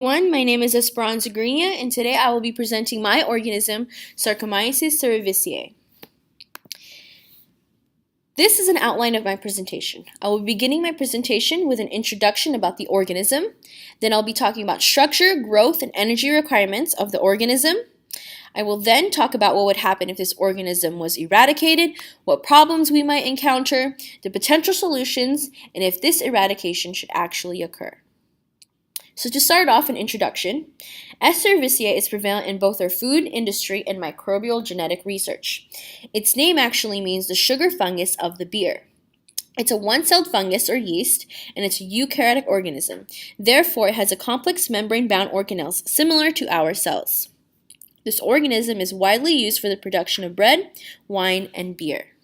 My name is Esperanza Grenia, and today I will be presenting my organism, Saccharomyces cerevisiae. This is an outline of my presentation. I will be beginning my presentation with an introduction about the organism. Then I'll be talking about structure, growth, and energy requirements of the organism. I will then talk about what would happen if this organism was eradicated, what problems we might encounter, the potential solutions, and if this eradication should actually occur. So to start off an introduction, S. cerevisiae is prevalent in both our food industry and microbial genetic research. Its name actually means the sugar fungus of the beer. It's a one-celled fungus or yeast, and it's a eukaryotic organism. Therefore, it has a complex membrane-bound organelles similar to our cells. This organism is widely used for the production of bread, wine, and beer.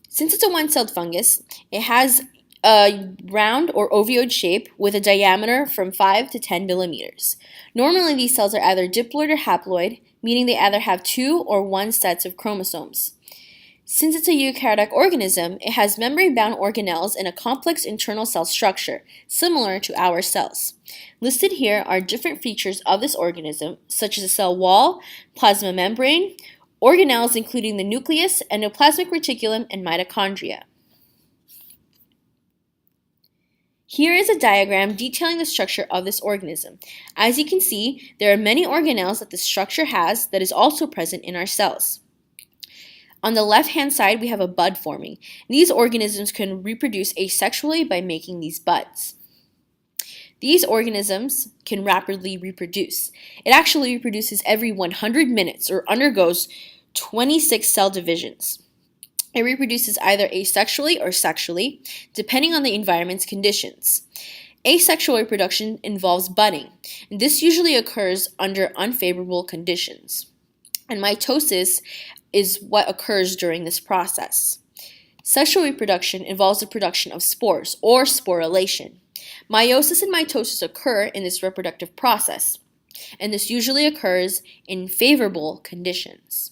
Since it's a one-celled fungus, it has a round or ovoid shape with a diameter from 5 to 10 millimeters. Normally, these cells are either diploid or haploid, meaning they either have 2 or 1 sets of chromosomes. Since it's a eukaryotic organism, it has membrane-bound organelles and a complex internal cell structure, similar to our cells. Listed here are different features of this organism, such as the cell wall, plasma membrane, organelles including the nucleus, endoplasmic reticulum, and mitochondria. Here is a diagram detailing the structure of this organism. As you can see, there are many organelles that this structure has that is also present in our cells. On the left-hand side, we have a bud forming. These organisms can reproduce asexually by making these buds. These organisms can rapidly reproduce. It actually reproduces every 100 minutes or undergoes 26 cell divisions. It reproduces either asexually or sexually, depending on the environment's conditions. Asexual reproduction involves budding, and this usually occurs under unfavorable conditions. And mitosis is what occurs during this process. Sexual reproduction involves the production of spores, or sporulation. Meiosis and mitosis occur in this reproductive process, and this usually occurs in favorable conditions.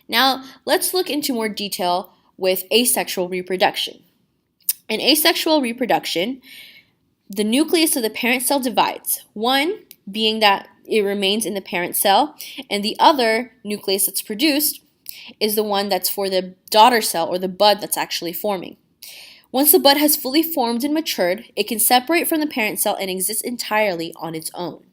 Now, let's look into more detail with asexual reproduction. In asexual reproduction, the nucleus of the parent cell divides, one being that it remains in the parent cell, and the other nucleus that's produced is the one that's for the daughter cell or the bud that's actually forming. Once the bud has fully formed and matured, it can separate from the parent cell and exist entirely on its own.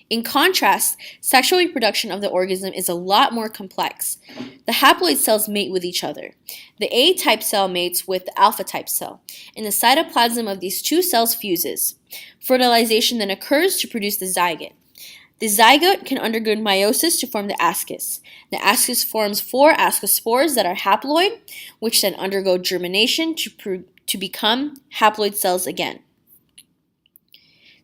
In contrast, sexual reproduction of the organism is a lot more complex. The haploid cells mate with each other. The A-type cell mates with the alpha-type cell, and the cytoplasm of these two cells fuses. Fertilization then occurs to produce the zygote. The zygote can undergo meiosis to form the ascus. The ascus forms 4 ascospores that are haploid, which then undergo germination to become haploid cells again.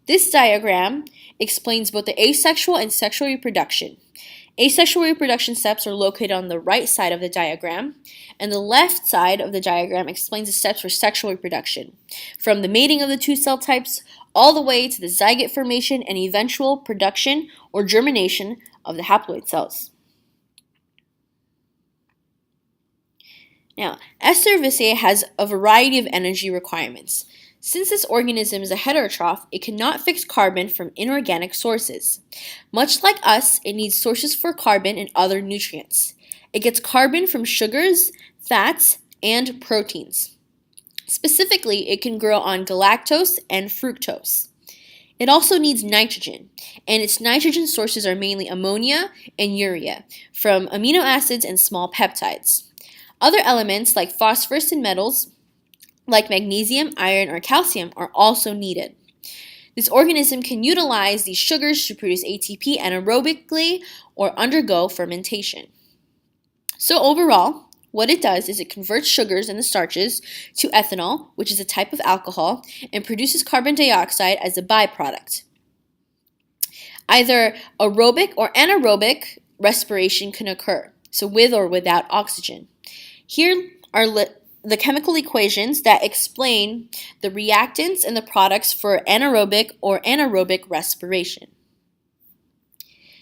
This diagram explains both the asexual and sexual reproduction. Asexual reproduction steps are located on the right side of the diagram, and the left side of the diagram explains the steps for sexual reproduction, from the mating of the two cell types all the way to the zygote formation and eventual production or germination of the haploid cells. Now, S. cerevisiae has a variety of energy requirements. Since this organism is a heterotroph, it cannot fix carbon from inorganic sources. Much like us, it needs sources for carbon and other nutrients. It gets carbon from sugars, fats, and proteins. Specifically, it can grow on galactose and fructose. It also needs nitrogen, and its nitrogen sources are mainly ammonia and urea, from amino acids and small peptides. Other elements like phosphorus and metals, like magnesium, iron, or calcium, are also needed. This organism can utilize these sugars to produce ATP anaerobically or undergo fermentation. So overall, what it does is it converts sugars and the starches to ethanol, which is a type of alcohol, and produces carbon dioxide as a byproduct. Either aerobic or anaerobic respiration can occur, so with or without oxygen. Here are the chemical equations that explain the reactants and the products for anaerobic or anaerobic respiration.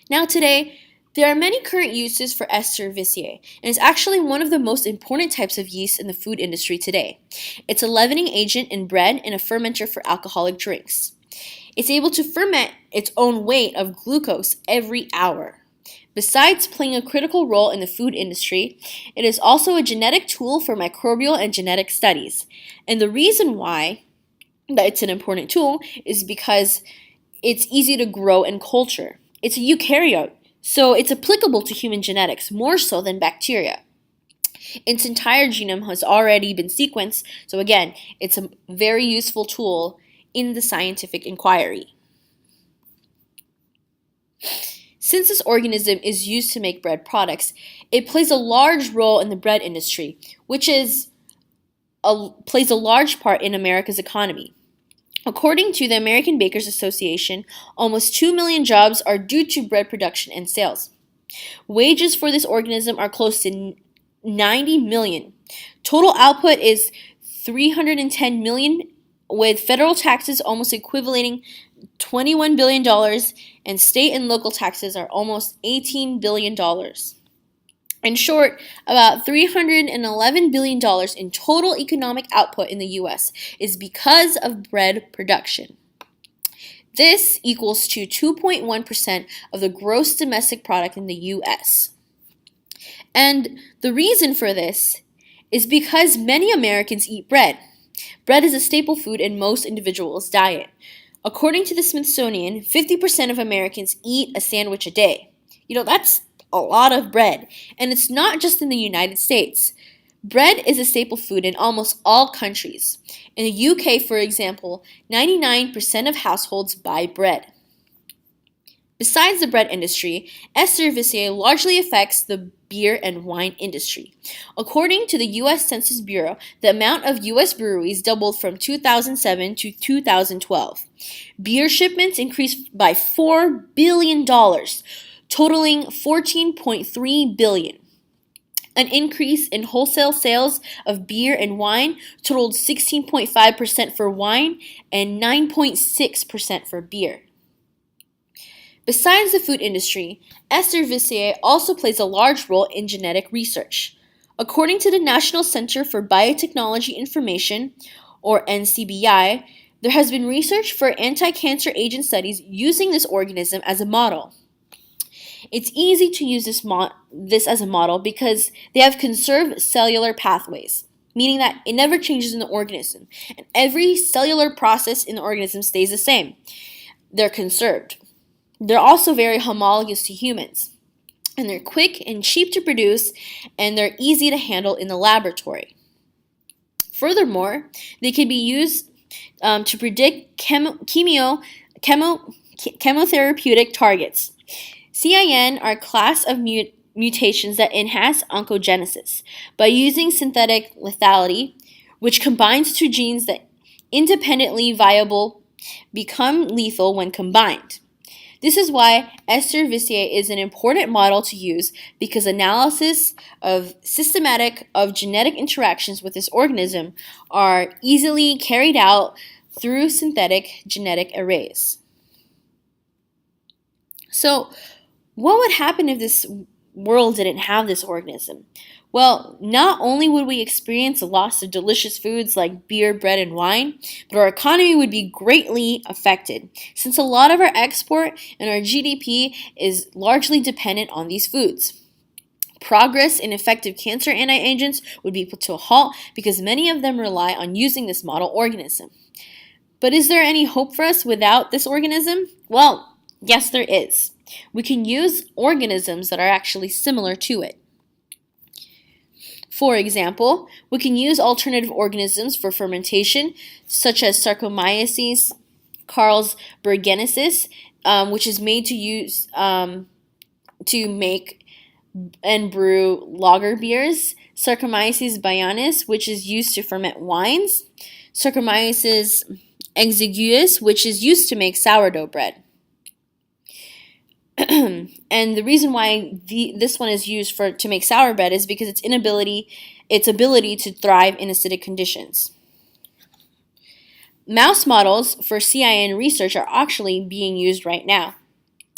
Now today, There are many current uses for S. cerevisiae, and it's actually one of the most important types of yeast in the food industry today. It's a leavening agent in bread and a fermenter for alcoholic drinks. It's able to ferment its own weight of glucose every hour. Besides playing a critical role in the food industry, it is also a genetic tool for microbial and genetic studies. And the reason why that it's an important tool is because it's easy to grow and culture. It's a eukaryote, so it's applicable to human genetics more so than bacteria. Its entire genome has already been sequenced, so again, it's a very useful tool in the scientific inquiry. Since this organism is used to make bread products, it plays a large role in the bread industry, which plays a large part in America's economy. According to the American Bakers Association, almost 2 million jobs are due to bread production and sales. Wages for this organism are close to 90 million. Total output is 310 million, with federal taxes almost equating $21 billion, and state and local taxes are almost $18 billion. In short, about $311 billion in total economic output in the U.S. is because of bread production. This equals to 2.1% of the gross domestic product in the U.S. And the reason for this is because many Americans eat bread. Bread is a staple food in most individuals' diet. According to the Smithsonian, 50% of Americans eat a sandwich a day. That's a lot of bread. And it's not just in the United States. Bread is a staple food in almost all countries. In the UK, for example, 99% of households buy bread. Besides the bread industry, S. cerevisiae largely affects the beer and wine industry. According to the U.S. Census Bureau, the amount of U.S. breweries doubled from 2007 to 2012. Beer shipments increased by $4 billion, totaling $14.3 billion. An increase in wholesale sales of beer and wine totaled 16.5% for wine and 9.6% for beer. Besides the food industry, S. cerevisiae also plays a large role in genetic research. According to the National Center for Biotechnology Information, or NCBI, there has been research for anti-cancer agent studies using this organism as a model. It's easy to use this as a model because they have conserved cellular pathways, meaning that it never changes in the organism, and every cellular process in the organism stays the same. They're conserved. They're also very homologous to humans, and they're quick and cheap to produce, and they're easy to handle in the laboratory. Furthermore, they can be used to predict chemotherapeutic targets. CIN are a class of mutations that enhance oncogenesis by using synthetic lethality, which combines two genes that independently viable become lethal when combined. This is why S. cerevisiae is an important model to use because analysis of genetic interactions with this organism are easily carried out through synthetic genetic arrays. So, what would happen if this world didn't have this organism? Well, not only would we experience a loss of delicious foods like beer, bread, and wine, but our economy would be greatly affected, since a lot of our export and our GDP is largely dependent on these foods. Progress in effective cancer anti-agents would be put to a halt because many of them rely on using this model organism. But is there any hope for us without this organism? Well, yes, there is. We can use organisms that are actually similar to it. For example, we can use alternative organisms for fermentation, such as Saccharomyces carlsbergensis, which is made to make and brew lager beers, Saccharomyces bionis, which is used to ferment wines, Saccharomyces exiguus, which is used to make sourdough bread. And the reason why this one is used to make sour bread is because its ability to thrive in acidic conditions. Mouse models for CIN research are actually being used right now.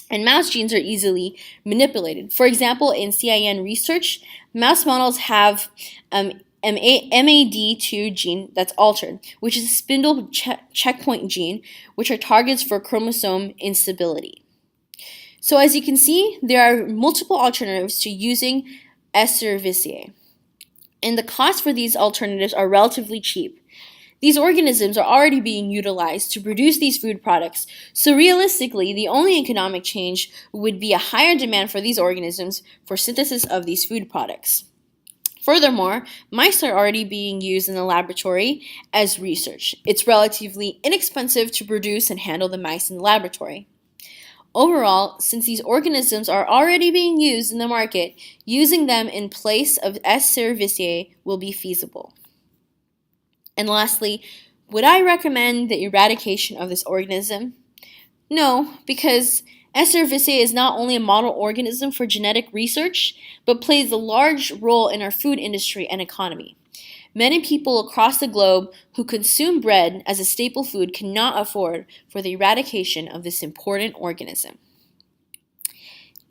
and mouse genes are easily manipulated. For example, in CIN research, mouse models have MAD2 gene that's altered, which is a spindle checkpoint gene, which are targets for chromosome instability. So as you can see, there are multiple alternatives to using S. cerevisiae, and the costs for these alternatives are relatively cheap. These organisms are already being utilized to produce these food products, so realistically, the only economic change would be a higher demand for these organisms for synthesis of these food products. Furthermore, mice are already being used in the laboratory as research. It's relatively inexpensive to produce and handle the mice in the laboratory. Overall, since these organisms are already being used in the market, using them in place of S. cerevisiae will be feasible. And lastly, would I recommend the eradication of this organism? No, because S. cerevisiae is not only a model organism for genetic research, but plays a large role in our food industry and economy. Many people across the globe who consume bread as a staple food cannot afford for the eradication of this important organism.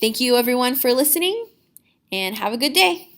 Thank you everyone for listening, and have a good day.